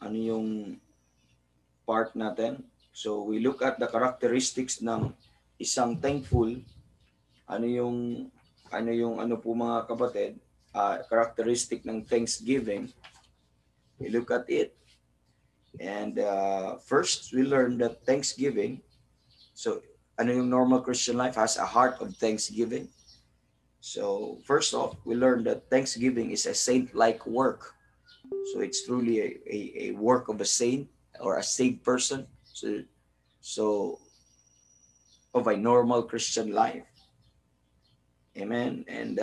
ano yung part natin. So we look at the characteristics ng isang thankful. Ano po mga kapatid, characteristic ng thanksgiving. We look at it. And first, we learn that thanksgiving, so ano yung normal Christian life has a heart of thanksgiving. So first off, we learn that thanksgiving is a saint-like work. So it's truly a work of a saint or a saved person. So of a normal Christian life. Amen. And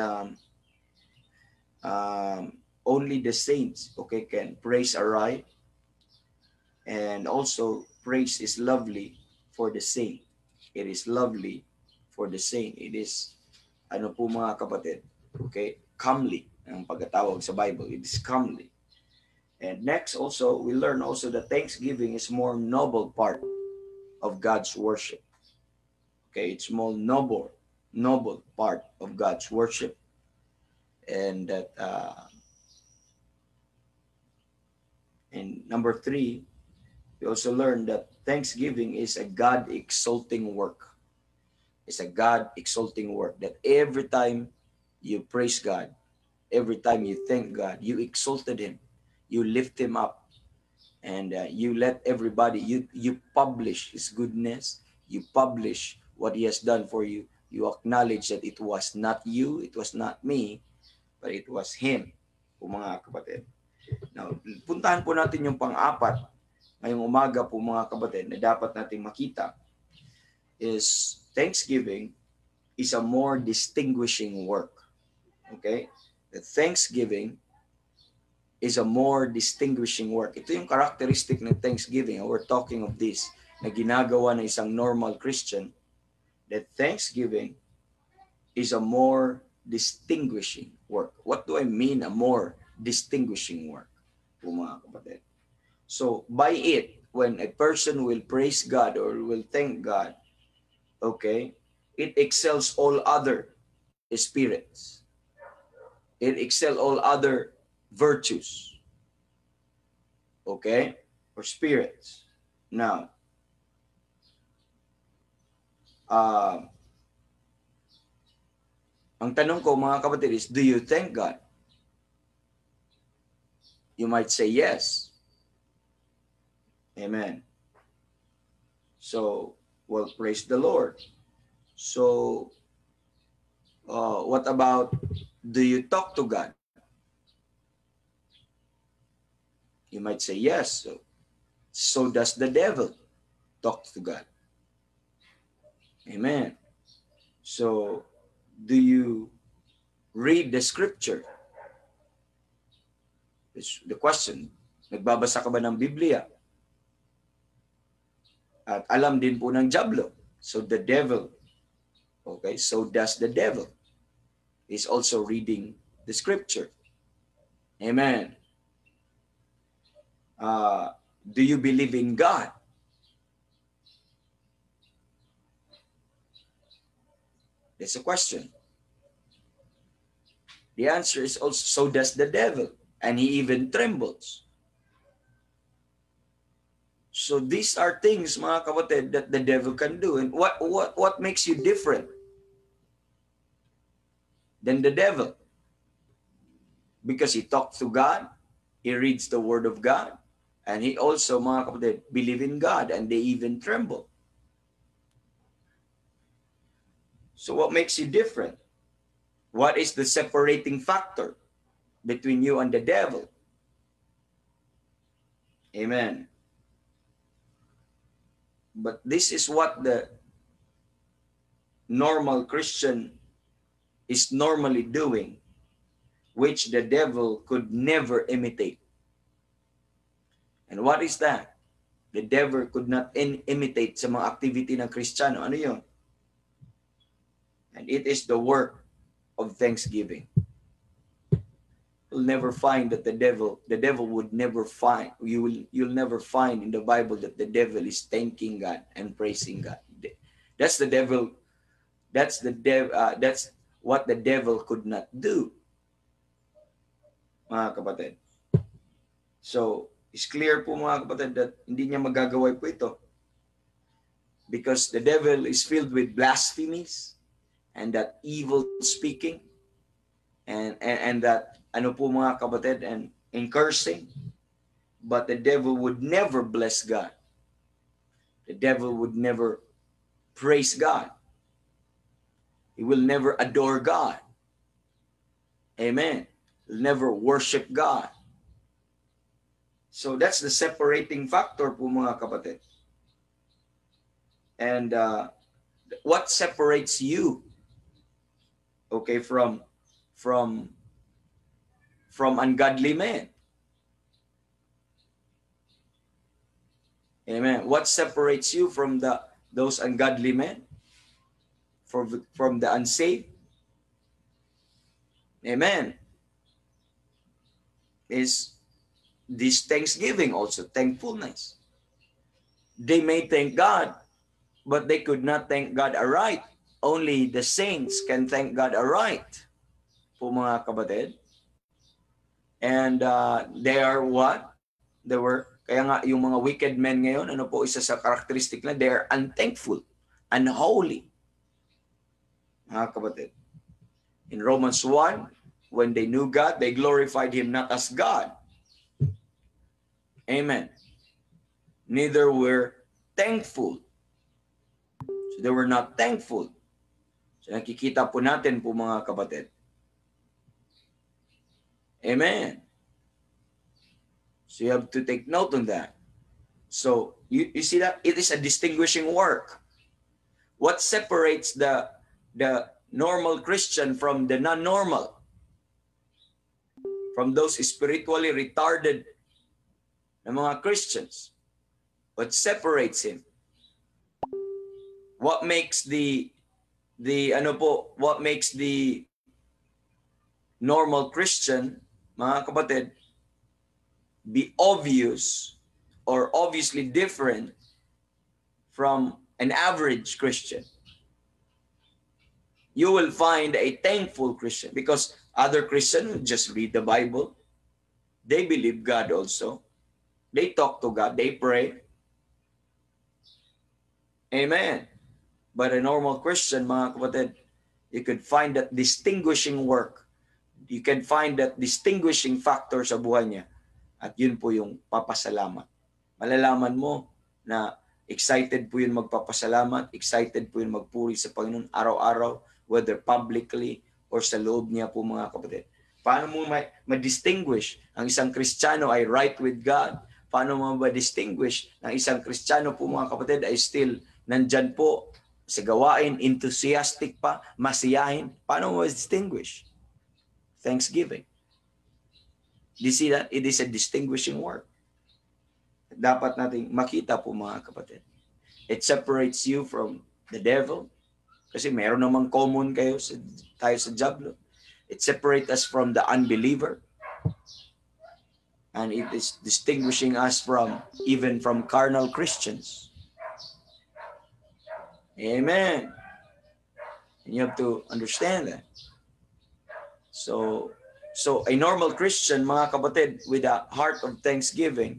only the saints, okay, can praise aright. And also, praise is lovely for the saint. It is lovely for the saint. It is, ano po mga kapatid, okay, comely ang pagkatawag sa Bible. It is comely. And next also, we learn also that thanksgiving is more noble part of God's worship. Okay, it's more noble part of God's worship. And that, and number 3, we also learn that thanksgiving is a God-exalting work. It's a God-exalting work. That every time you praise God, every time you thank God, you exalted Him, you lift Him up, and you let everybody, you publish His goodness, you publish what He has done for you. You acknowledge that it was not you, it was not me, but it was Him, po mga kapatid. Now, puntahan po natin yung pang-apat ngayong umaga po mga kapatid na dapat nating makita is thanksgiving is a more distinguishing work. Okay? The thanksgiving is a more distinguishing work. Ito yung characteristic ng thanksgiving. We're talking of this na ginagawa ng isang normal Christian, that thanksgiving is a more distinguishing work. What do I mean a more distinguishing work po mga kapatid? So, by it, when a person will praise God or will thank God, okay, it excels all other spirits. It excels all other virtues. Okay? Or spirits. Now, ang tanong ko mga kapatid is, do you thank God? You might say yes. Amen. So, well, praise the Lord. So, what about, do you talk to God? You might say yes. So does the devil talk to God. Amen. So, do you read the scripture? It's the question. Nagbabasa ka ba ng Biblia? At alam din po ng diablo. So the devil, okay, so does the devil, is also reading the scripture. Amen. Do you believe in God? That's a question. The answer is also, so does the devil, and he even trembles. So these are things, mga kapatid, that the devil can do. And what makes you different than the devil? Because he talks to God, he reads the word of God, and he also, mga kapatid, believe in God, and they even tremble. So what makes you different? What is the separating factor between you and the devil? Amen. But this is what the normal Christian is normally doing, which the devil could never imitate. And what is that? The devil could not imitate sa mga activity ng Kristiyano. Ano yun? And it is the work of thanksgiving. You'll never find that the devil would never find, you'll never find in the Bible that the devil is thanking God and praising God. That's the devil, that's what the devil could not do, mga kapatid. So, It's clear po mga kapatid that hindi niya magagawa po ito. Because the devil is filled with blasphemies and that evil speaking and that ano po mga kapatid and cursing. But the devil would never bless God. The devil would never praise God. He will never adore God. Amen. He'll never worship God. So that's the separating factor po mga kapatid. And what separates you, okay, from ungodly men? Amen. What separates you from those ungodly men? From the unsaved? Amen. Is this thanksgiving also, thankfulness. They may thank God, but they could not thank God aright. Only the saints can thank God aright. Po mga kapatid. And they are what? Kaya nga yung mga wicked men ngayon, ano po isa sa characteristic na? They are unthankful, unholy. Mga kapatid. In Romans 1, when they knew God, they glorified Him not as God. Amen. Neither were thankful. So they were not thankful. So nakikita po natin po mga kapatid. Amen. So you have to take note on that. So you see that it is a distinguishing work. What separates the normal Christian from the non-normal? From those spiritually retarded na mga Christians. What separates him? What makes the normal Christian, mga kapatid, be obvious or obviously different from an average Christian? You will find a thankful Christian because other Christians just read the Bible. They believe God also. They talk to God. They pray. Amen. But a normal Christian, mga kapatid, you could find that distinguishing work. You can find that distinguishing factor sa buhay niya. At yun po yung papasalamat. Malalaman mo na excited po yun magpapasalamat, excited po yun magpuri sa Panginoon araw-araw, whether publicly or sa loob niya po mga kapatid. Paano mo ma-distinguish ang isang Kristiyano ay right with God? Paano mo ma-distinguish ang isang Kristiyano po mga kapatid ay still nandyan po sa gawain, enthusiastic pa, masiyahin? Paano mo ma-distinguish? Thanksgiving. Do you see that? It is a distinguishing work. Dapat nating makita po mga kapatid. It separates you from the devil. Kasi meron namang common tayo sa diablo. It separates us from the unbeliever. And it is distinguishing us even from carnal Christians. Amen. And you have to understand that. So a normal Christian, mga kapatid, with a heart of thanksgiving,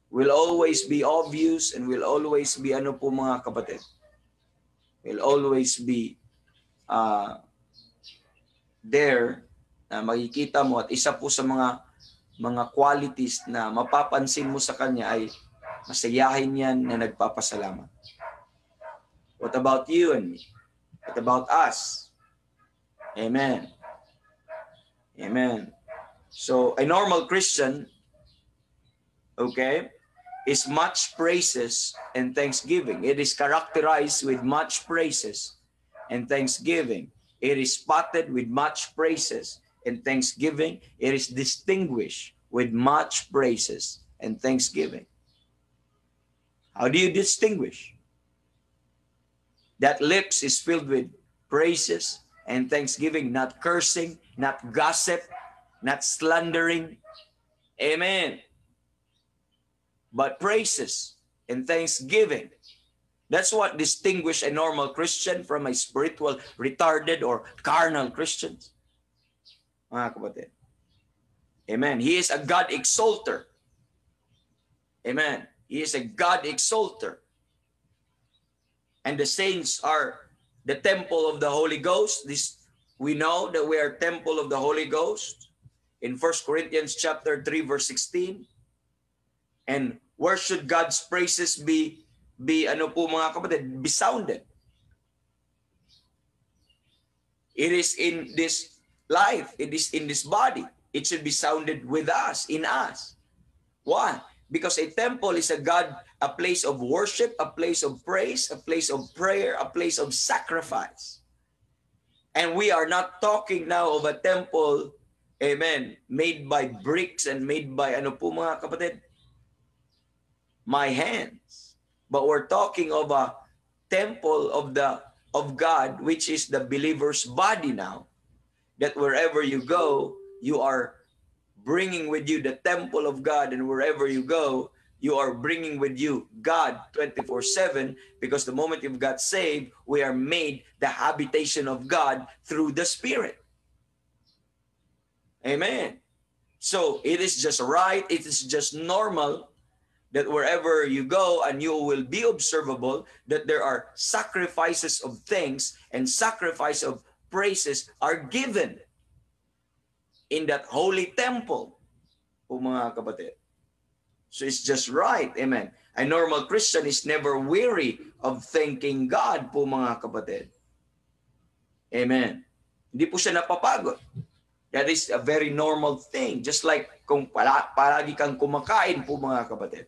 will always be obvious and will always be ano po mga kapatid? Will always be there na makikita mo at isa po sa mga qualities na mapapansin mo sa kanya ay masayahin yan na nagpapasalamat. What about you and me? What about us? Amen. Amen. So a normal Christian, okay, is much praises and thanksgiving. It is characterized with much praises and thanksgiving. It is spotted with much praises and thanksgiving. It is distinguished with much praises and thanksgiving. How do you distinguish? That lips is filled with praises and thanksgiving, not cursing, not gossip, not slandering. Amen. But praises and thanksgiving. That's what distinguishes a normal Christian from a spiritual, retarded, or carnal Christian. Mga kapatid. Amen. He is a God exalter. Amen. He is a God exalter. And the saints are the temple of the Holy Ghost. We know that we are temple of the Holy Ghost in 1 Corinthians chapter 3 verse 16. And where should God's praises be ano po mga kapatid, be sounded? It is in this life, it is in this body. It should be sounded with us, in us. Why? Because a temple is a place of worship, a place of praise, a place of prayer, a place of sacrifice. And we are not talking now of a temple, amen, made by bricks and made by ano po mga kapatid? My hands. But we're talking of a temple of God, which is the believer's body now. That wherever you go, you are bringing with you the temple of God, and wherever you go, you are bringing with you God 24/7, because the moment you've got saved, we are made the habitation of God through the Spirit. Amen. So it is just right, it is just normal that wherever you go, and you will be observable, that there are sacrifices of things and sacrifice of praises are given in that holy temple, po mga kapatid. So it's just right, amen. A normal Christian is never weary of thanking God, po mga kapatid. Amen. Hindi po siya napapagod. That is a very normal thing. Just like kung palagi kang kumakain, po mga kapatid.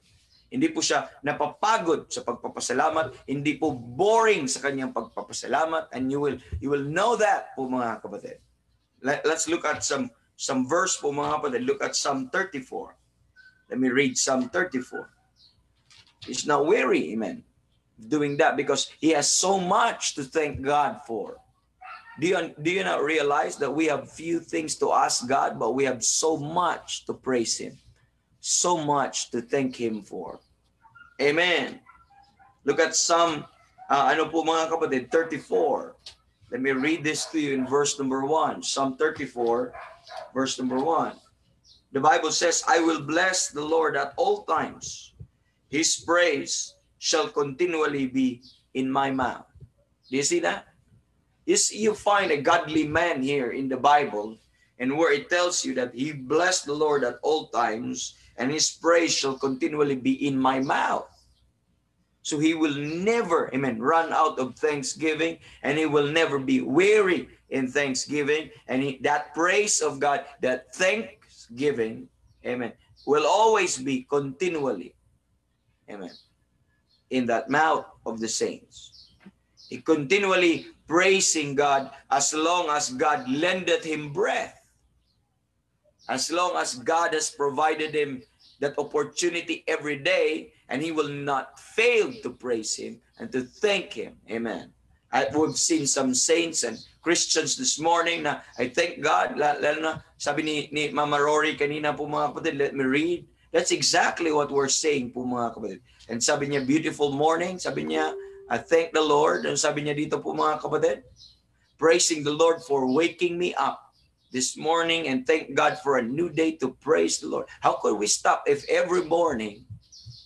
Hindi po siya napapagod sa pagpapasalamat, hindi po boring sa kanyang pagpapasalamat, and you will know that, po mga kapatid. Let's look at some verse po mga kapatid. Look at Psalm 34. Let me read Psalm 34. He's not weary, amen, doing that, because he has so much to thank God for. Do you not realize that we have few things to ask God, but we have so much to praise him, so much to thank him for? Amen. Look at Psalm ano po mga kapatid, 34. Let me read this to you in verse number 1. Psalm 34, verse number 1. The Bible says, I will bless the Lord at all times. His praise shall continually be in my mouth. Do you see that? You find a godly man here in the Bible, and where it tells you that he blessed the Lord at all times, and his praise shall continually be in my mouth. So he will never, amen, run out of thanksgiving, and he will never be weary in thanksgiving. And that praise of God, that thanksgiving, amen, will always be continually, amen, in that mouth of the saints. He continually praising God as long as God lendeth him breath. As long as God has provided him that opportunity every day, and he will not fail to praise him and to thank him. Amen. We've seen some saints and Christians this morning na I thank God. Lalo na sabi ni Mama Rory kanina po mga kapatid, let me read. That's exactly what we're saying po mga kapatid. And sabi niya, beautiful morning. Sabi niya, I thank the Lord. And sabi niya dito po mga kapatid, praising the Lord for waking me up this morning, and thank God for a new day to praise the Lord. How could we stop if every morning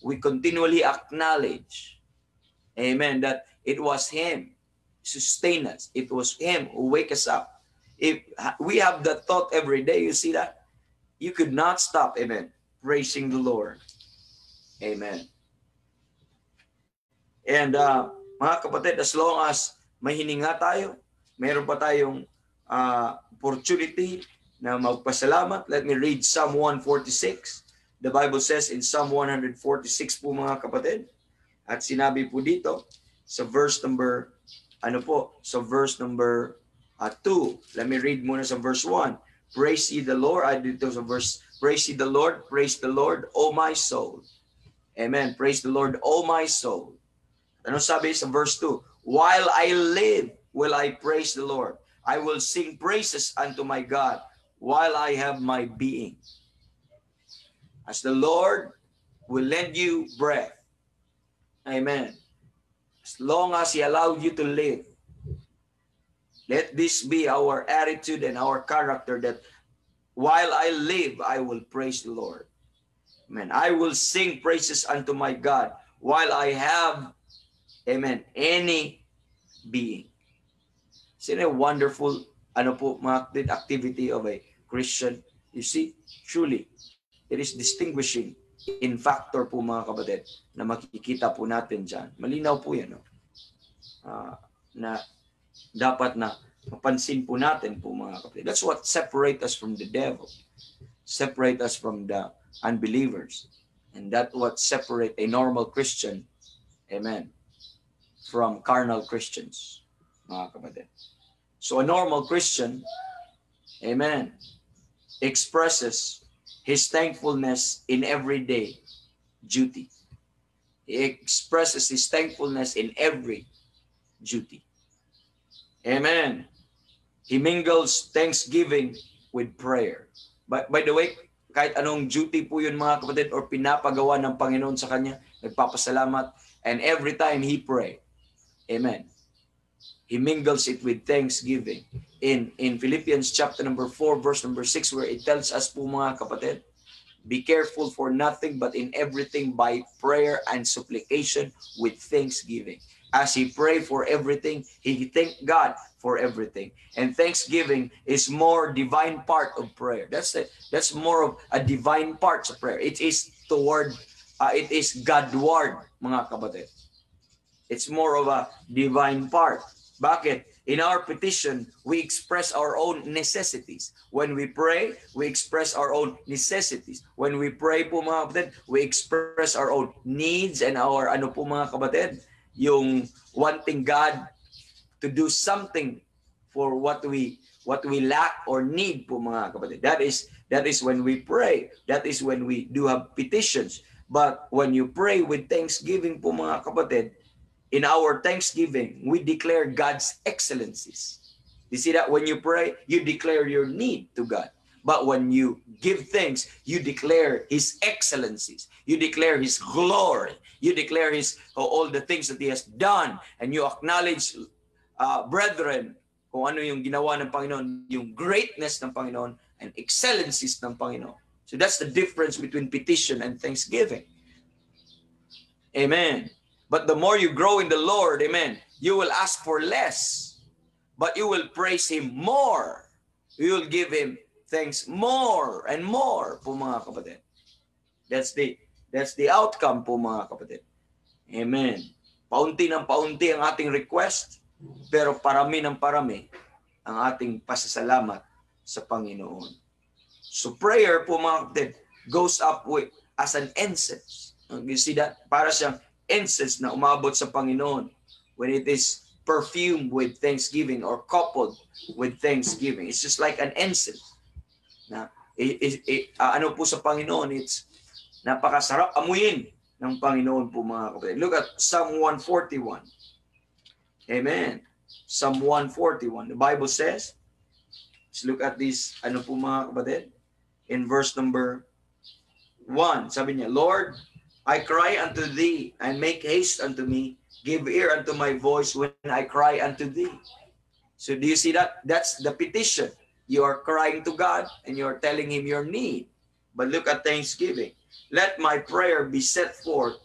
we continually acknowledge, amen, that it was him sustain us. It was him who wake us up. If we have that thought every day, you see that? You could not stop, amen, praising the Lord. Amen. And mga kapatid, as long as may hininga tayo, meron pa tayong opportunity na magpasalamat. Let me read Psalm 146. The Bible says in Psalm 146 po mga kapatid, at sinabi po dito sa verse number, sa verse number 2. Let me read muna sa verse 1. Praise ye the Lord. Dito sa verse, praise ye the Lord, O my soul. Amen. Praise the Lord, O my soul. Ano sabi sa verse 2? While I live, will I praise the Lord. I will sing praises unto my God while I have my being. As the Lord will lend you breath. Amen. As long as he allowed you to live, let this be our attitude and our character, that while I live, I will praise the Lord. Amen. I will sing praises unto my God while I have, amen, any being. Isn't it wonderful, mga activity of a Christian? You see, truly, it is distinguishing in factor po mga kapatid na makikita po natin dyan. Malinaw po yan, no? Na dapat na mapansin po natin po mga kapatid. That's what separate us from the devil. Separate us from the unbelievers. And that's what separate a normal Christian, amen, from carnal Christians, mga kapatid. So a normal Christian, amen, expresses his thankfulness in everyday duty. He expresses his thankfulness in every duty. Amen. He mingles thanksgiving with prayer. By the way, kahit anong duty po yun mga kapatid or pinapagawa ng Panginoon sa kanya, nagpapasalamat, and every time he pray, amen, he mingles it with thanksgiving. In Philippians chapter number 4, verse number 6, where it tells us po mga kapatid, be careful for nothing but in everything by prayer and supplication with thanksgiving. As he prayed for everything, he thanked God for everything. And thanksgiving is more divine part of prayer. That's more of a divine part of prayer. It is it is Godward, mga kapatid. It's more of a divine part. Bakit? In our petition, we express our own necessities. When we pray, we express our own necessities. When we pray po mga kapatid, we express our own needs and our po mga kapatid, yung wanting God to do something for what we lack or need po mga kapatid. That is when we pray. That is when we do have petitions. But when you pray with thanksgiving po mga kapatid, in our thanksgiving, we declare God's excellencies. You see that when you pray, you declare your need to God. But when you give thanks, you declare His excellencies. You declare His glory. You declare all the things that He has done. And you acknowledge, brethren, kung ano yung ginawa ng Panginoon, yung greatness ng Panginoon and excellencies ng Panginoon. So that's the difference between petition and thanksgiving. Amen. But the more you grow in the Lord, amen, you will ask for less, but you will praise Him more. You will give Him thanks more and more po mga kapatid. That's the outcome po mga kapatid. Amen. Paunti ng paunti ang ating request, pero parami ng parami ang ating pasasalamat sa Panginoon. So prayer po mga kapatid goes up as an incense. You see that? Para siyang incense na umabot sa Panginoon when it is perfumed with thanksgiving or coupled with thanksgiving. It's just like an incense. Na ano po sa Panginoon, it's napakasarap amuyin ng Panginoon po mga kapatid. Look at Psalm 141. Amen. Psalm 141. The Bible says, let's look at this ano po mga kapatid. In verse number 1, sabi niya, Lord, I cry unto thee, and make haste unto me. Give ear unto my voice when I cry unto thee. So do you see that? That's the petition. You are crying to God, and you are telling Him your need. But look at thanksgiving. Let my prayer be set forth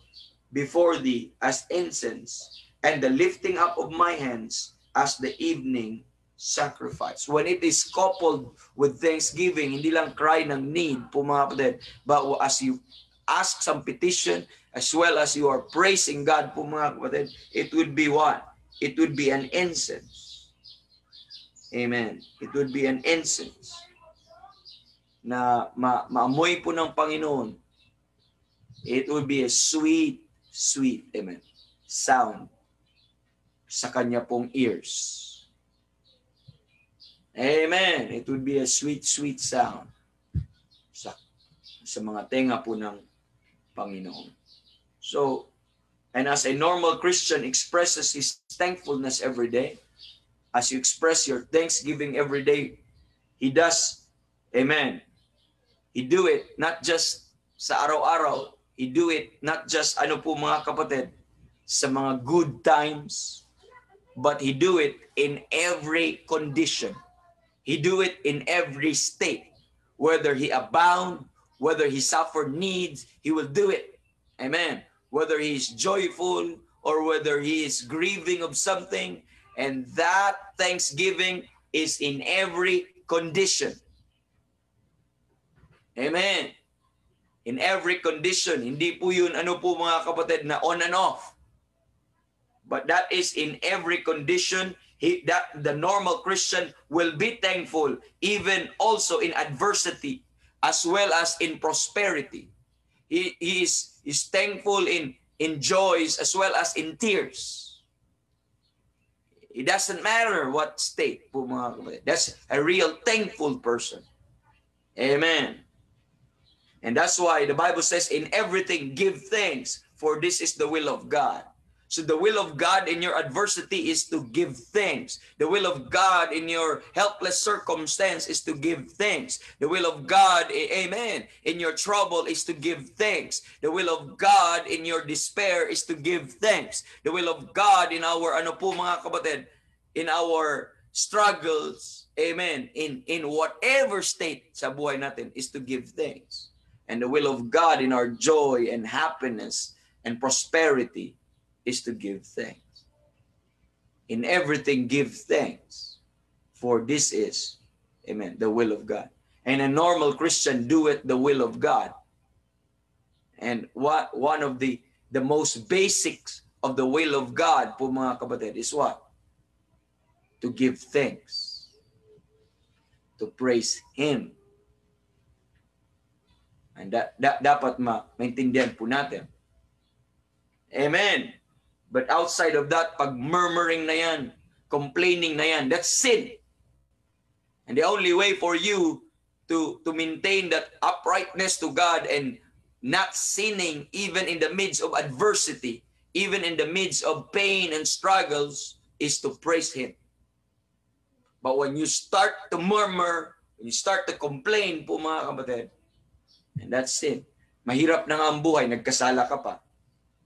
before thee as incense, and the lifting up of my hands as the evening sacrifice. When it is coupled with thanksgiving, hindi lang cry ng need po mga kapatid, but as you ask some petition, as well as you are praising God po mga kapatid, it would be what? It would be an incense. Amen. It would be an incense na maamoy po ng Panginoon. It would be a sweet, sweet, amen, sound sa kanya pong ears. Amen. It would be a sweet, sweet sound sa mga tenga po ng Panginoon. So, and as a normal Christian expresses his thankfulness every day, as you express your thanksgiving every day, he does, amen, he do it not just sa araw-araw, he do it not just, ano po mga kapatid, sa mga good times, but he do it in every condition. He do it in every state, whether he abound, whether he suffered needs, he will do it. Amen. Whether he's joyful or whether he is grieving of something, and that thanksgiving is in every condition. Amen. In every condition. Hindi po yun, ano po mga kapatid, na on and off. But that is in every condition. That the normal Christian will be thankful even also in adversity as well as in prosperity. He is thankful in joys as well as in tears. It doesn't matter what state po mga kapatid. That's a real thankful person. Amen. And that's why the Bible says, in everything give thanks, for this is the will of God. So the will of God in your adversity is to give thanks. The will of God in your helpless circumstance is to give thanks. The will of God, amen, in your trouble is to give thanks. The will of God in your despair is to give thanks. The will of God in our, ano po mga kapatid, in our struggles, amen, in whatever state sa buhay natin is to give thanks. And the will of God in our joy and happiness and prosperity is to give thanks. In everything give thanks, for this is, amen, the will of God. And a normal Christian doeth the will of God. And one of the most basics of the will of God po mga kapatid is what? To give thanks. To praise Him. And dapat maintindihan po natin. Amen. But outside of that, pag murmuring na yan, complaining na yan, that's sin. And the only way for you to maintain that uprightness to God and not sinning even in the midst of adversity, even in the midst of pain and struggles, is to praise Him. But when you start to murmur, when you start to complain po mga kapatid, and that's sin. Mahirap na nga ang buhay, nagkasala ka pa.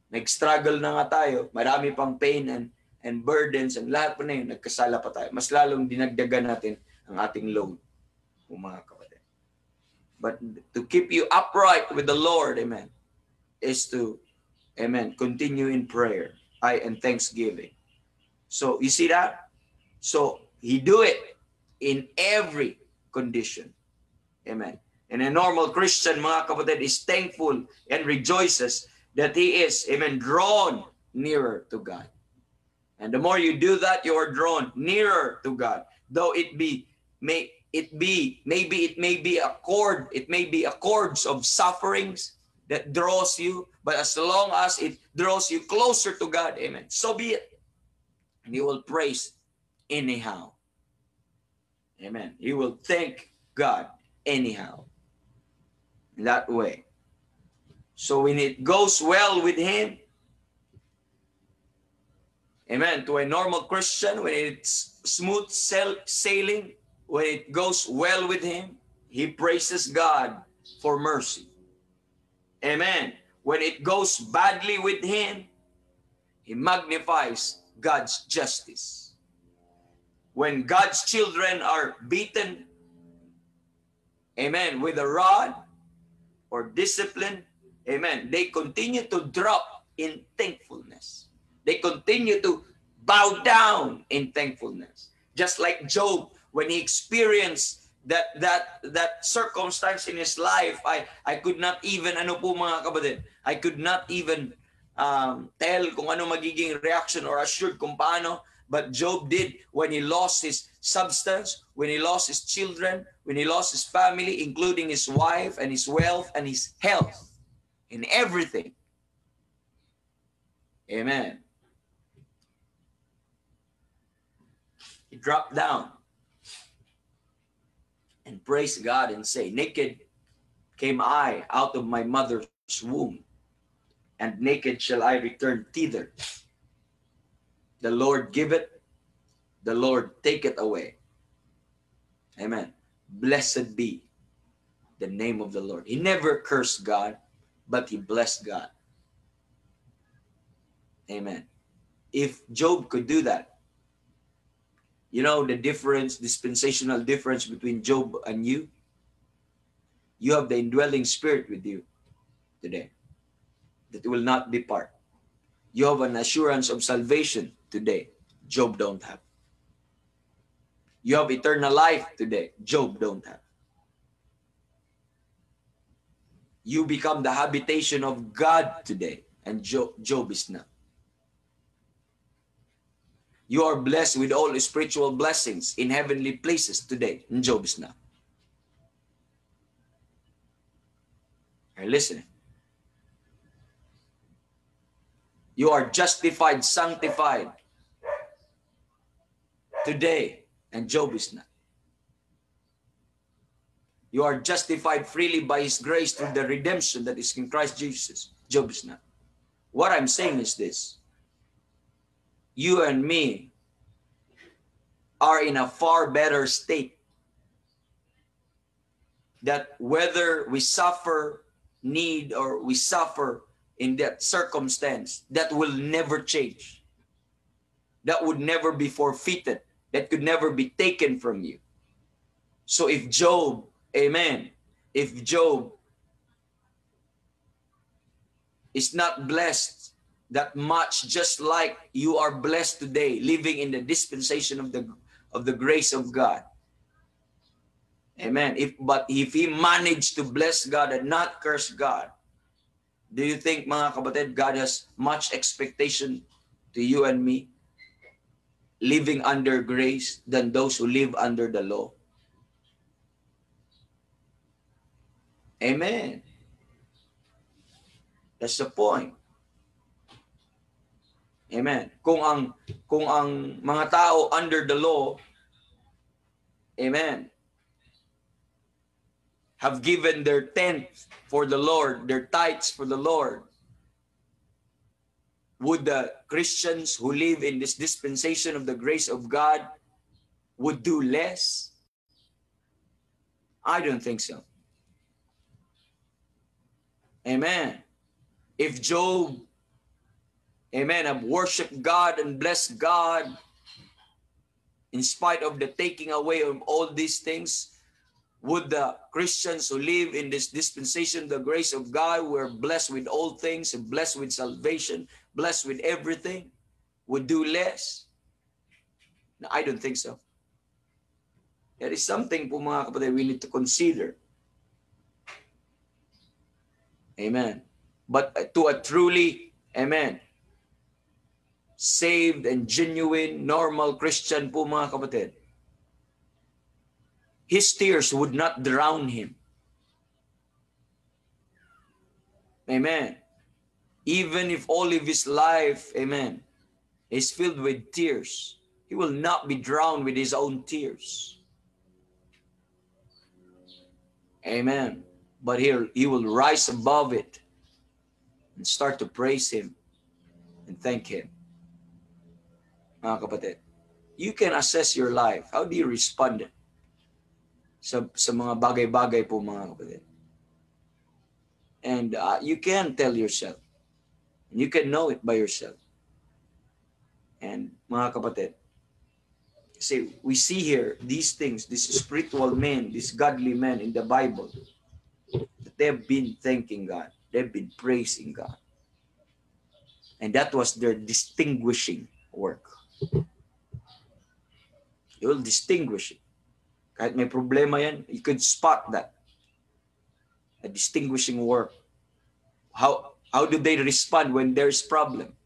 Nag-struggle na nga tayo, marami pang pain and burdens, and lahat po na yun, nagkasala pa tayo. Mas lalong dinagdagan natin ang ating load, mga kapatid. But to keep you upright with the Lord, amen, is to, amen, continue in prayer and thanksgiving. So, you see that? So, He do it in every condition. Amen. And a normal Christian, mga kapatid, is thankful and rejoices that he is, amen, drawn nearer to God. And the more you do that, you are drawn nearer to God. Though it may be a cords of sufferings that draws you, but as long as it draws you closer to God, amen, so be it. And you will praise anyhow. Amen. You will thank God anyhow. That way. So when it goes well with him, amen, to a normal Christian, when it's smooth sailing, when it goes well with him, he praises God for mercy. Amen. When it goes badly with him, he magnifies God's justice. When God's children are beaten, amen, with a rod or discipline, amen, they continue to drop in thankfulness. They continue to bow down in thankfulness. Just like Job, when he experienced that circumstance in his life, I could not even, ano po mga kapatid, I could not even tell kung ano magiging reaction or assured kung paano. But Job did when he lost his substance, when he lost his children, when he lost his family, including his wife and his wealth and his health, in everything. Amen. He dropped down and praised God and say, naked came I out of my mother's womb, and naked shall I return thither. The Lord give it, the Lord take it away. Amen. Blessed be the name of the Lord. He never cursed God, but he blessed God. Amen. If Job could do that, you know the difference, dispensational difference between Job and you? You have the indwelling spirit with you today that will not depart. You have an assurance of salvation today. Job don't have. You have eternal life today. Job don't have. You become the habitation of God today, and Job is not. You are blessed with all spiritual blessings in heavenly places today, and Job is not. Are you listening? You are justified, sanctified today, and Job is not. You are justified freely by His grace through the redemption that is in Christ Jesus. Job is not. What I'm saying is this. You and me are in a far better state, that whether we suffer need or we suffer in that circumstance, that will never change. That would never be forfeited. That could never be taken from you. So if Job, amen, if Job is not blessed that much, just like you are blessed today, living in the dispensation of the grace of God. Amen. But if he managed to bless God and not curse God, do you think, mga kapatid, God has much expectation to you and me living under grace than those who live under the law? Amen. That's the point. Amen. Kung ang mga tao under the law, amen, have given their tenth for the Lord, their tithes for the Lord, would the Christians who live in this dispensation of the grace of God would do less? I don't think so. Amen. If Job, amen, have worshiped God and blessed God in spite of the taking away of all these things, would the Christians who live in this dispensation of the grace of God, who are blessed with all things, and blessed with salvation, blessed with everything, would do less? No, I don't think so. There is something po, mga kapatid, we need to consider. Amen. But to a truly, amen, saved and genuine, normal Christian po, mga kapatid, his tears would not drown him. Amen. Even if all of his life, amen, is filled with tears, he will not be drowned with his own tears. Amen. But he will rise above it and start to praise Him and thank Him. Mga kapatid, you can assess your life. How do you respond sa mga bagay-bagay po, mga kapatid? And you can tell yourself. You can know it by yourself. And mga kapatid, see, we see here these things, these spiritual men, these godly men in the Bible, that they've been thanking God. They've been praising God. And that was their distinguishing work. You will distinguish it. Kahit may problema yan, you could spot that. A distinguishing work. How do they respond when there's problem?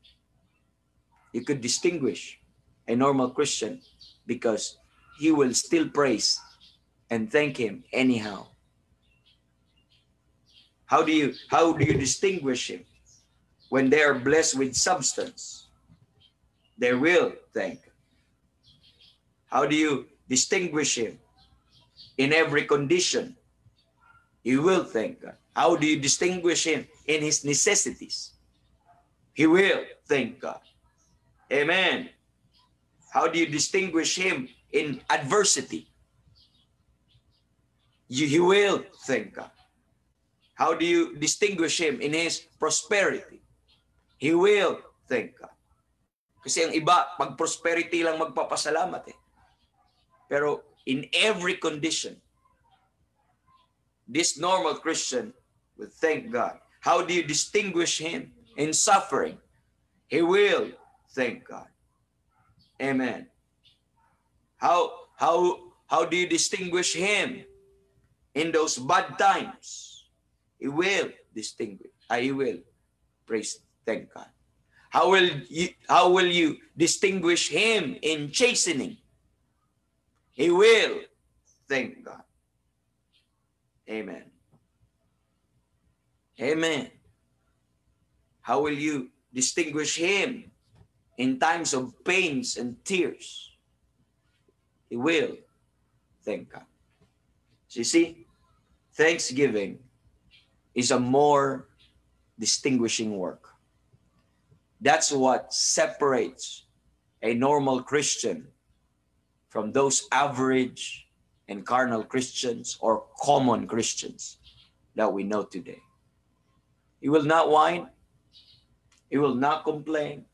You could distinguish a normal Christian because he will still praise and thank Him anyhow. How do you distinguish him? When they are blessed with substance, they will thank. How do you distinguish him? In every condition, he will thank God. How do you distinguish him? In his necessities, he will thank God. Amen. How do you distinguish him in adversity? He will thank God. How do you distinguish him in his prosperity? He will thank God. Kasi ang iba, pag prosperity lang magpapasalamat eh. Pero in every condition, This normal Christian will thank God. How do you distinguish him in suffering? He will thank God. Amen. How do you distinguish him in those bad times? He will distinguish. He will praise, thank God. How will you distinguish him in chastening? He will thank God. Amen. Amen. How will you distinguish him in times of pains and tears? He will thank God. So you see, thanksgiving is a more distinguishing work. That's what separates a normal Christian from those average and carnal Christians or common Christians that we know today. He will not whine. He will not complain.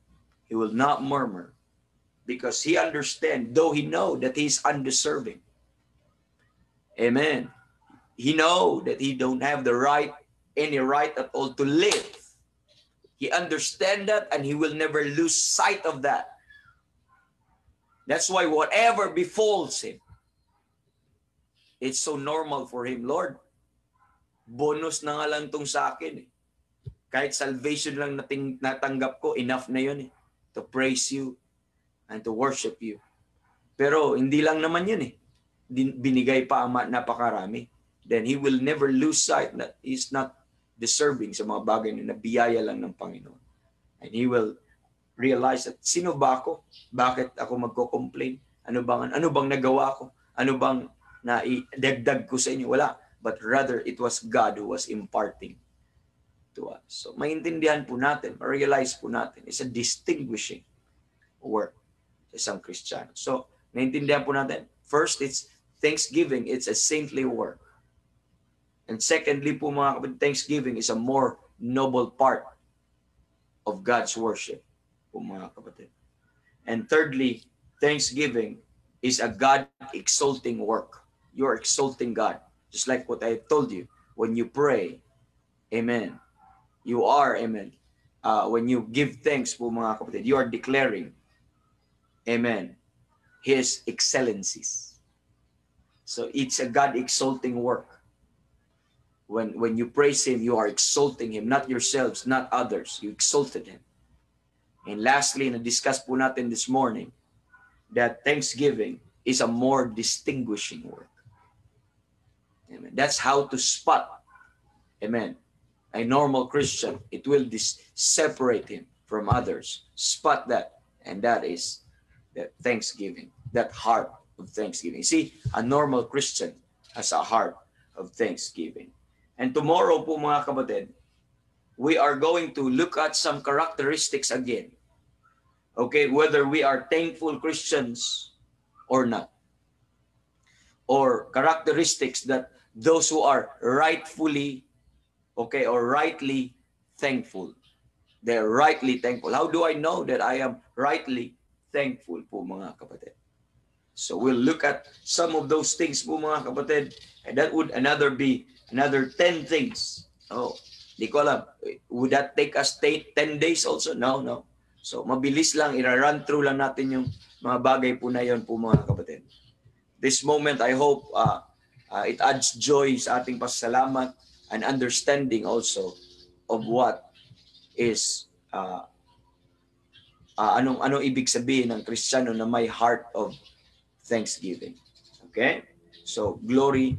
He will not murmur, because he understands, though he know that he's undeserving. Amen. He know that he don't have any right at all to live. He understands that, and he will never lose sight of that. That's why whatever befalls him, it's so normal for him. Lord, bonus na nga lang tong sa akin. Kahit salvation lang natanggap ko, enough na yun to praise you and to worship you. Pero hindi lang naman yun binigay pa ang napakarami. Then he will never lose sight that he's not deserving sa mga bagay na biyaya lang ng Panginoon. And he will realize that, sino ba ako? Bakit ako magko-complain? Ano bang nagawa ko? Ano bang naidagdag ko sa inyo? Wala. But rather, it was God who was imparting to us. So, maintindihan po natin, ma-realize po natin, it's a distinguishing work sa isang Kristiyano. So, maintindihan po natin, first, it's thanksgiving. It's a saintly work. And secondly po mga kapatid, thanksgiving is a more noble part of God's worship po mga kapatid. And thirdly, thanksgiving is a God-exalting work. You're exalting God. Just like what I told you, when you pray, amen, you are, amen. When you give thanks po mga kapatid, you are declaring, amen, His excellencies. So it's a God-exalting work. When you praise Him, you are exalting Him, not yourselves, not others. You exalted Him. And lastly, na-discuss po natin this morning, that thanksgiving is a more distinguishing work. Amen. That's how to spot, amen, a normal Christian. It will separate him from others. Spot that. And that is that thanksgiving, that heart of thanksgiving. See, a normal Christian has a heart of thanksgiving. And tomorrow po mga kapatid, we are going to look at some characteristics again. Okay, whether we are thankful Christians or not. Or characteristics that those who are rightfully, okay, or rightly thankful. They're rightly thankful. How do I know that I am rightly thankful po mga kapatid? So we'll look at some of those things po mga kapatid. And that would another 10 things. Oh, di ko alam. Would that take us 10 days also? No. So mabilis lang, ira-run through lang natin yung mga bagay po na yun po mga kapatid. This moment, I hope it adds joy sa ating pasasalamat and understanding also of what is anong ibig sabihin ng Kristiyano na may heart of thanksgiving. Okay? So, glory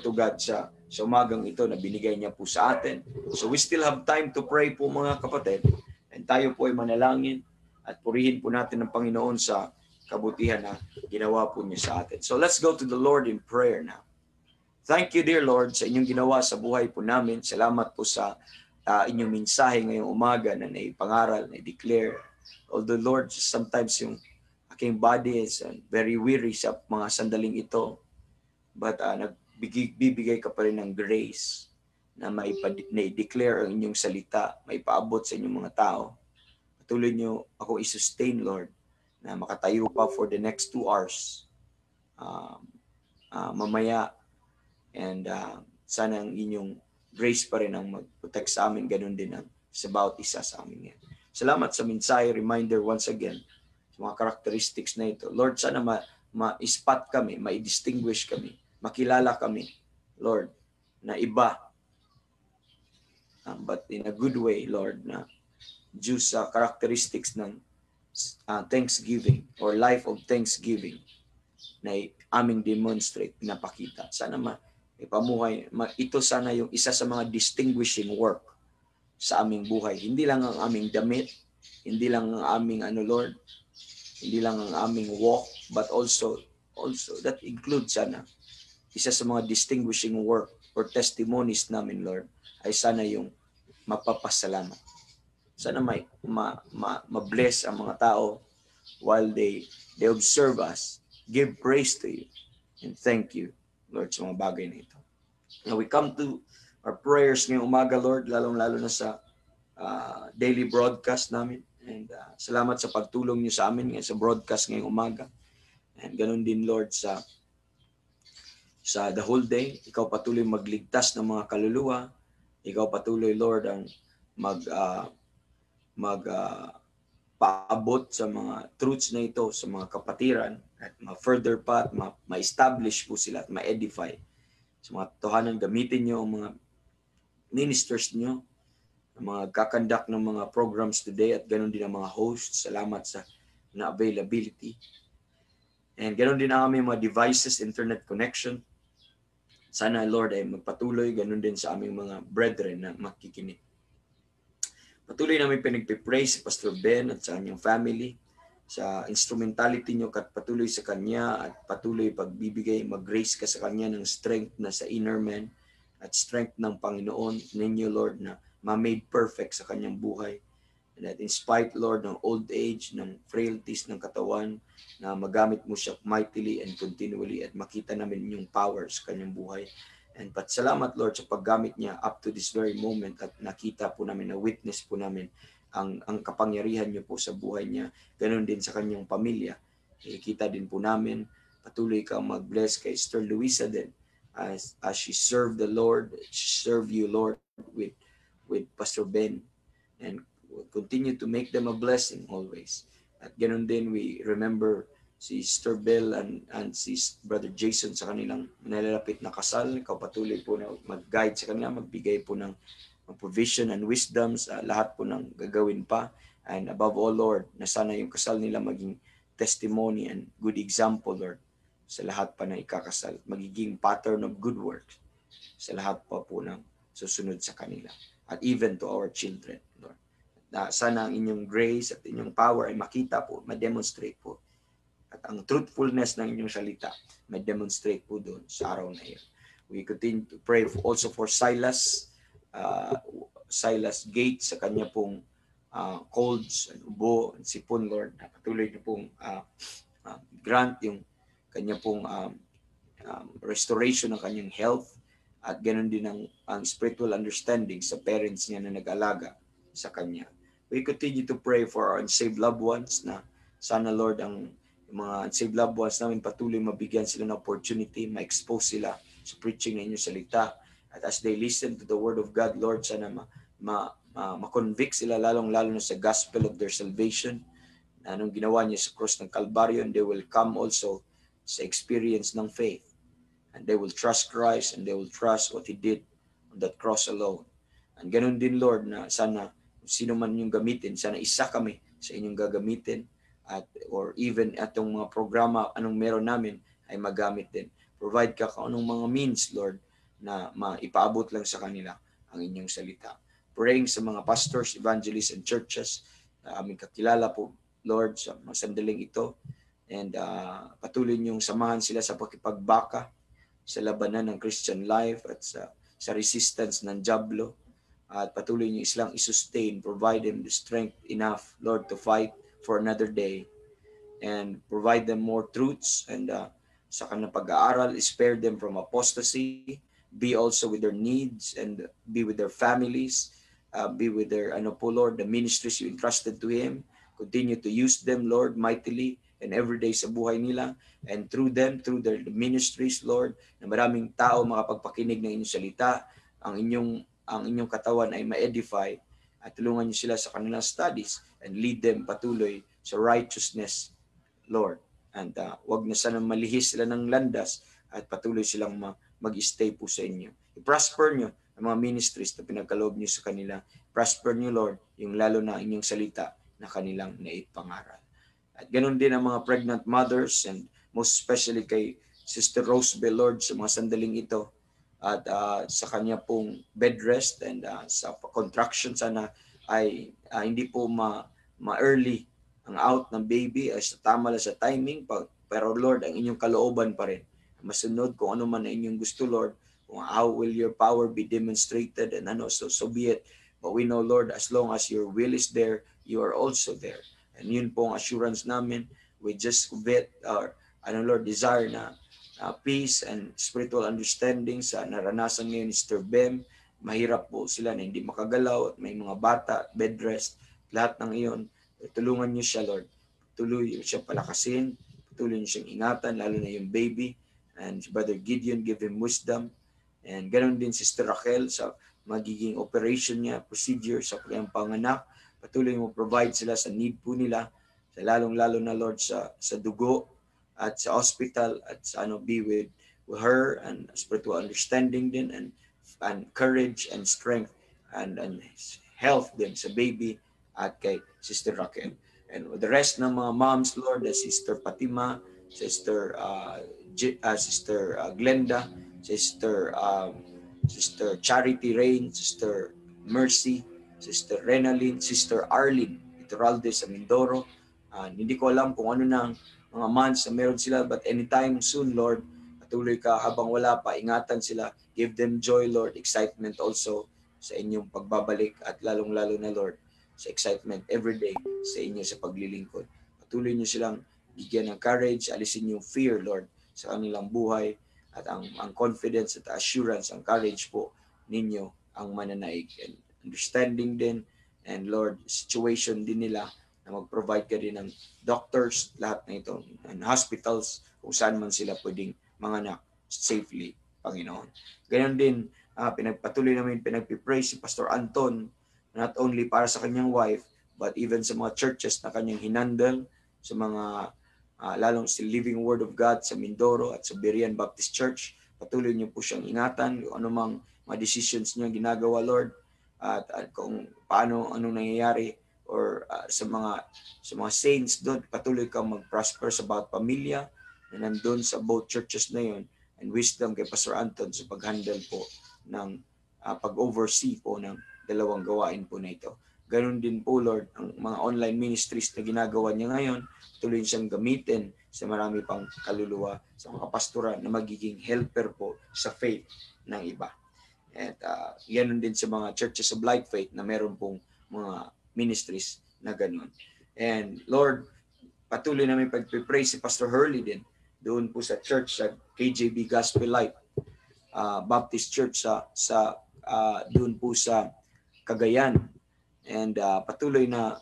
to God sa umagang ito na binigay niya po sa atin. So, we still have time to pray po mga kapatid. And tayo po ay manalangin at purihin po natin ng Panginoon sa kabutihan na ginawa po niya sa atin. So, let's go to the Lord in prayer now. Thank you, dear Lord, sa inyong ginawa sa buhay po namin. Salamat po sa inyong mensahe ngayong umaga na naipangaral, na-declare. Although, Lord, sometimes yung aking body is very weary sa mga sandaling ito. But nagbibigay ka pa rin ng grace na na-declare ang inyong salita, may paabot sa inyong mga tao. Patuloy niyo ako i-sustain, Lord, na makatayo pa for the next 2 hours mamaya. And sana ang inyong grace pa rin ang mag-protect sa amin, ganun din ang sa bawat isa sa amin yan. Salamat sa mensahe, reminder once again, sa mga characteristics na ito. Lord, sana ma-spot kami, ma-distinguish kami, makilala kami, Lord, na iba, but in a good way, Lord, na due sa characteristics ng thanksgiving or life of thanksgiving na aming demonstrate, pinapakita. Sana ipamuhay, ito sana yung isa sa mga distinguishing work sa aming buhay. Hindi lang ang aming damit, hindi lang ang aming Lord, hindi lang ang aming walk, but also that includes sana isa sa mga distinguishing work or testimonies namin, Lord, ay sana yung mapapasalamat. Sana ma-bless ang mga tao while they observe us, give praise to you, and thank you, Lord, sa mga bagay na ito. Now we come to our prayers ngayong umaga, Lord, lalong-lalo na sa daily broadcast namin. And salamat sa pagtulong niyo sa amin sa broadcast ngayong umaga. And ganun din, Lord, sa the whole day. Ikaw patuloy magligtas ng mga kaluluwa. Ikaw patuloy, Lord, ang paabot sa mga truths na ito sa mga kapatiran at ma-further pa at ma-establish po sila at ma-edify sa mga totohanan. Gamitin niyo ang mga ministers niyo, ang mga kakandak ng mga programs today at ganoon din ang mga hosts. Salamat sa availability. And ganoon din ang aming mga devices, internet connection. Sana, Lord, ay magpatuloy ganoon din sa aming mga brethren na makikinig. Patuloy namin pinagpipray si Pastor Ben at sa kanyang family, sa instrumentality niyo at patuloy sa kanya at patuloy pagbibigay, mag-grace ka sa kanya ng strength na sa inner man at strength ng Panginoon ninyo, Lord, na ma-made perfect sa kanyang buhay. And that in spite, Lord, ng old age, ng frailties ng katawan, na magamit mo siya mightily and continually at makita namin yung power sa kanyang buhay. And salamat, Lord, sa paggamit niya up to this very moment at nakita po namin, na witness po namin ang kapangyarihan niyo po sa buhay niya. Ganon din sa kanyang pamilya. Kita din po namin, patuloy kang mag-bless kay Sister Luisa din as she served the Lord, she served you, Lord, with Pastor Ben, and continue to make them a blessing always. At ganon din, we remember si Sister Bell and si Brother Jason sa kanilang nalalapit na kasal. Ikaw patuloy po na mag-guide sa kanila, magbigay po ng provision and wisdom sa lahat po ng gagawin pa. And above all, Lord, na sana yung kasal nila maging testimony and good example, Lord, sa lahat pa na ikakasal. Magiging pattern of good works sa lahat pa po ng susunod sa kanila. At even to our children, Lord. Na sana ang inyong grace at inyong power ay makita po, ma-demonstrate po. At ang truthfulness ng inyong salita, may demonstrate po doon sa araw na iyon. We continue to pray also for Silas Gates sa kanya pong colds, ubo, sipon, Lord. Patuloy niyo pong grant yung kanya pong restoration ng kanyang health at ganoon din ang spiritual understanding sa parents niya na nag-alaga sa kanya. We continue to pray for our unsaved loved ones na sana, Lord, ang mga unsaved loved ones namin patuloy mabigyan sila ng opportunity, ma-expose sila sa preaching ng inyong salita. At as they listen to the word of God, Lord, sana ma-convict sila lalong-lalo na sa gospel of their salvation. Anong ginawa niya sa cross ng Calvario, and they will come also sa experience ng faith. And they will trust Christ and they will trust what He did on that cross alone. And ganun din, Lord, na sana sino man yung gamitin, sana isa kami sa inyong gagamitin or even atong mga programa, anong meron namin ay magamit din. Provide ka kung anong mga means, Lord, na maipaabot lang sa kanila ang inyong salita. Praying sa mga pastors, evangelists, and churches na aming kakilala po, Lord, sa mga sandaling ito. And patuloy niyong samahan sila sa pakipagbaka sa labanan ng Christian life at sa resistance ng Diablo. At patuloy niyo silang i-sustain, provide them the strength enough, Lord, to fight for another day, and provide them more truths, and sa kanilang pag-aaral, spare them from apostasy, be also with their needs, and be with their families, be with their, Lord, the ministries you entrusted to Him. Continue to use them, Lord, mightily, and every day sa buhay nila, and through them, through their ministries, Lord, na maraming tao makapagpakinig ng inyong salita, ang inyong katawan ay ma-edify, at tulungan niyo sila sa kanilang studies and lead them patuloy sa righteousness, Lord. And wag na sana malihis sila ng landas at patuloy silang mag-stay po sa inyo. I-prosper nyo ang mga ministries na pinagkaloob nyo sa kanila. Prosper nyo, Lord, yung lalo na inyong salita na kanilang naipangaral. At ganun din ang mga pregnant mothers, and most especially kay Sister Rosebel, Lord, sa mga sandaling ito, at sa kanya pong bed rest and sa contraction sana ay hindi po ma-early ang out ng baby, ay sa tama lang sa timing, pero Lord, ang inyong kalooban pa rin. Masunod kung ano man ang inyong gusto, Lord, kung how will your power be demonstrated, and so be it. But we know, Lord, as long as your will is there, you are also there. And yun po ang assurance namin. We just Lord, desire na peace and spiritual understanding sa naranasan ngayon ni Sister Bem. Mahirap po sila na hindi makagalaw at may mga bata, bed rest, lahat ng iyon. Tulungan niyo siya, Lord. Tuloy siya palakasin, tuloy niyo siyang ingatan, lalo na yung baby. And Brother Gideon, give him wisdom. And ganoon din Sister Raquel sa magiging operation niya, procedure sa kanyang panganak. Patuloy mo provide sila sa need po nila, sa lalong-lalo na, Lord, sa dugo at sa hospital, at sa be with her, and spiritual understanding din, and courage and strength and health din sa baby at kay Sister Raquel. And with the rest ng mga moms, Lord, Sister Fatima, Sister Glenda, Sister Charity Rain, Sister Mercy, Sister Renalyn, Sister Arlene Iturralde sa Mindoro. Hindi ko alam kung ano nang mga months na meron sila, but anytime soon, Lord, patuloy ka habang wala pa, ingatan sila, give them joy, Lord, excitement also sa inyong pagbabalik, at lalong-lalo na, Lord, sa excitement every day sa inyo sa paglilingkod. Patuloy niyo silang bigyan ng courage, alisin yung fear, Lord, sa kanilang buhay, at ang confidence at assurance, ang courage po ninyo ang mananaig, and understanding din, and Lord, situation din nila na mag-provide ka din ng doctors, lahat na ito, and hospitals, kung saan man sila pwedeng manganak safely, Panginoon. Ganon din, pinagpatuloy namin pinagpipray si Pastor Anton, not only para sa kanyang wife, but even sa mga churches na kanyang hinandle, sa mga lalong si Living Word of God sa Mindoro at sa Berean Baptist Church. Patuloy niyo po siyang ingatan, kung anumang mga decisions niya ginagawa, Lord, at kung anong nangyayari, or sa mga saints doon, patuloy kang mag-prosper sa bawat pamilya na nandun sa both churches na yun, and wisdom kay Pastor Anton sa pag-handle po ng pag-oversee po ng dalawang gawain po na ito. Ganon din po, Lord, ang mga online ministries na ginagawa niya ngayon, tuloy siyang gamitin sa marami pang kaluluwa, sa mga pastoral na magiging helper po sa faith ng iba. At yan din sa mga churches of Light Faith na meron pong mga ministries na gano'n. And Lord, patuloy namin pag-pray si Pastor Hurley din doon po sa church sa KJB Gospel Light Baptist Church sa doon po sa Cagayan. And patuloy na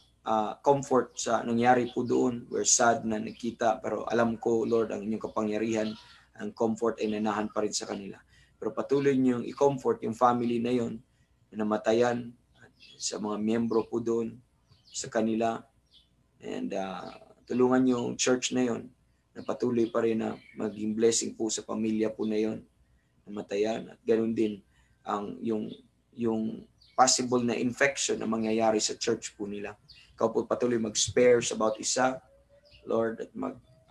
comfort sa nangyari po doon. We're sad na nakita, pero alam ko, Lord, ang inyong kapangyarihan, ang comfort ay nanahan pa rin sa kanila. Pero patuloy niyong i-comfort yung family na yon na namatayan, sa mga miyembro po doon sa kanila, and tulungan yung church na yon na patuloy pa rin na maging blessing po sa pamilya po na yon namatayan, at ganoon din ang yung possible na infection na mangyayari sa church po nila. Ikaw po patuloy mag-spare sa bawat isa, Lord, at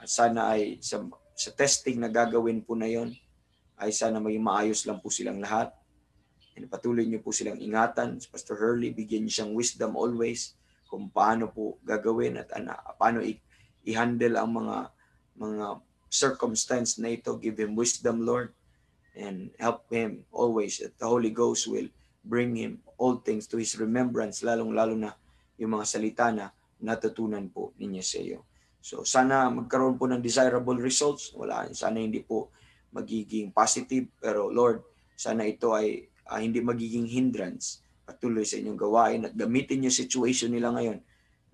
sana ay sa testing na gagawin po na yon ay sana maging maayos lang po silang lahat. And patuloy niyo po silang ingatan. Pastor Hurley, bigyan niyo siyang wisdom always kung paano po gagawin at paano i-handle ang mga circumstance na ito. Give him wisdom, Lord, and help him always that the Holy Ghost will bring him all things to his remembrance, lalong-lalo na yung mga salita na natutunan po ninyo sa iyo. So sana magkaroon po ng desirable results. Sana hindi po magiging positive, pero Lord, sana ito ay hindi magiging hindrance patuloy sa inyong gawain, at gamitin yung situation nila ngayon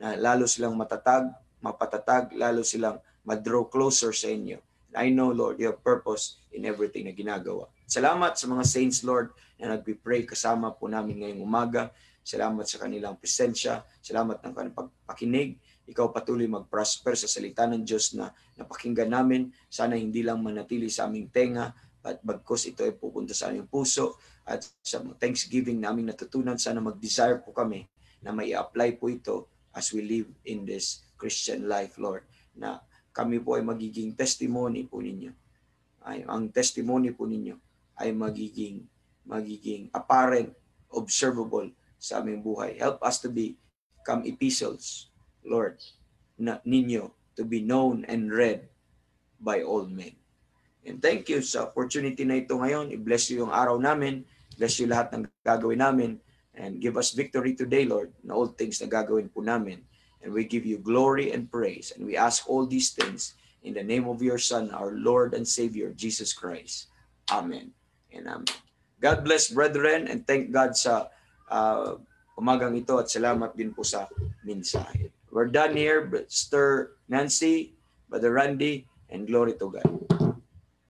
na lalo silang matatag, mapatatag, lalo silang madraw closer sa inyo. I know, Lord, you have purpose in everything na ginagawa. Salamat sa mga saints, Lord, na nagpipray kasama po namin ngayong umaga. Salamat sa kanilang presensya. Salamat ng kanilang pagpakinig. Ikaw patuloy mag-prosper sa salita ng Diyos na napakinggan namin. Sana hindi lang manatili sa aming tenga, at bagkos ito ay pupunta sa aming puso. At sa Thanksgiving namin natutunan, sana mag-desire po kami na may apply po ito as we live in this Christian life, Lord. Na kami po ay magiging testimony po ninyo. Ang testimony po ninyo ay magiging apparent, observable sa aming buhay. Help us to become epistles, Lord, na ninyo to be known and read by all men. And thank you sa opportunity na ito ngayon. I-bless you yung araw namin. Bless you lahat ng gagawin namin. And give us victory today, Lord, na all things na gagawin po namin. And we give you glory and praise. And we ask all these things in the name of your Son, our Lord and Savior, Jesus Christ. Amen and amen. God bless, brethren, and thank God sa umagang ito at salamat din po sa mensahe. We're done here, Sister Nancy, Brother Randy, and glory to God.